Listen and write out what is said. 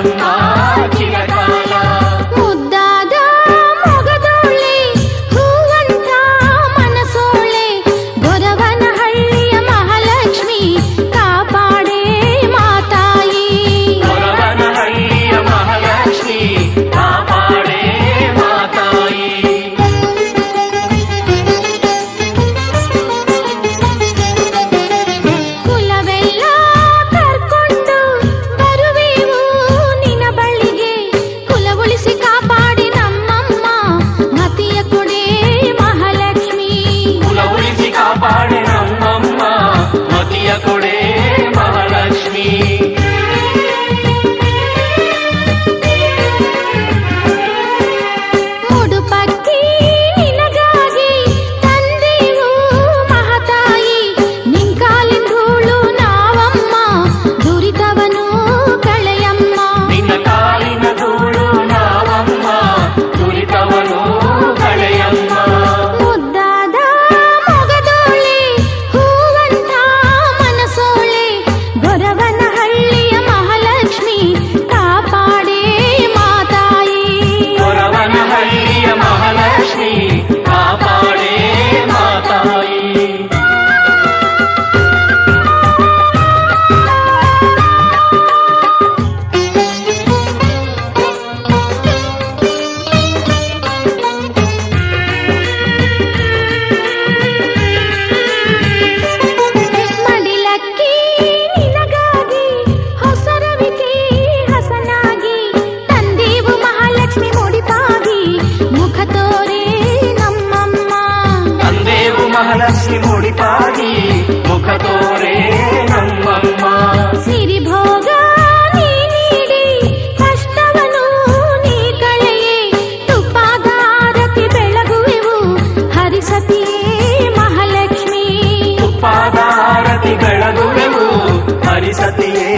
ಬಾಳಮ್ಮ ಚಿರಕಾಲ. ಮುದ್ದಾದ ಮೊಗದೋಳೆ ಹೂವಂತ ಮನಸೋಳೆ ಗೊರವನಹಳ್ಳಿಯ ಮಹಾಲಕ್ಷ್ಮಿ ಕಾಪಾಡೆ ಮಾತಾಯಿ. ಗೊರವನಹಳ್ಳಿಯ ಮಹಾಲಕ್ಷ್ಮಿ ಕಾಪಾಡೆ ಮಾತಾಯಿ. ಕುಲವೆಲ್ಲ ಕರ್ಕೊಂಡು ಬರುವೆವು ನಿನ್ನ ಬಳಿಗೆ ಕುಲ ಉಳಿಸಿ ಕಾಪಾಡಿ ನಮ್ಮಮ್ಮ ಮತಿಯ ಕೊಡೆ ಮಹಾಲಕ್ಷ್ಮಿ. ಕುಲ ಉಳಿಸಿ ಕಾಪಾಡೆ ನಮ್ಮಮ್ಮ ಮತಿಯ ಕೊಡೆ ಮಹಾಲಕ್ಷ್ಮಿ. ಮುಡುಪಕ್ಕಿ ನಿನಗಾಗಿ ತಂದೆವು ಮಹತಾಯಿ ನಿಂಕಾಲಿನ ಧೂಳು ನಾವಮ್ಮ ದುರಿತವನು ಕಳೆಯಮ್ಮ. ನಿನ್ನ ಕಾಲಿನ ಧೂಳು ನಾವಮ್ಮ ದುರಿತವನು ಕಳೆಯಮ್ಮ. ಮುದ್ದಾದ ಮೊಗದೋಳೆ ಹೂವಂತ ಮನಸೋಳೆ ಗೊರವನಹಳ್ಳಿಯ ಮಹಾಲಕ್ಷ್ಮಿ ಕಾಪಾಡೆ ಮಾತಾಯಿ. ಗೊರವನಹಳ್ಳಿಯ ಮಹಾಲಕ್ಷ್ಮಿ ಕಾಪಾಡೆ ಮಾತಾಯಿ. ಮಡಿಲಕ್ಕಿ ನಿನಗಾಗಿ ಹೊಸರವಿಕೆ ಹಸನಾಗಿ ತಂದೆವು ಮಹಾಲಕ್ಷ್ಮಿ ಮುಡಿಪಾಗಿ ಮುಖ ತೋರೆ ನಮ್ಮಮ್ಮ. ತಂದೆವು ಮಹಾಲಕ್ಷ್ಮಿ ಮುಡಿಪಾಗಿ ಮುಖ ತೋರೆ ನಮ್ಮಮ್ಮ. ಸಿರಿಭೋಗ ನೀ ನೀಡಿ ಕಷ್ಟವನು ನೀ ಕಳೆಯೇ ತುಪ್ಪದ ಆರತಿ ಬೆಳಗುವೆವು ಹರಿಸತಿಯೇ ಮಹಾಲಕ್ಷ್ಮಿ. ತುಪ್ಪದ ಆರತಿ ಬೆಳಗುವೆವು ಹರಿಸತಿಯೇ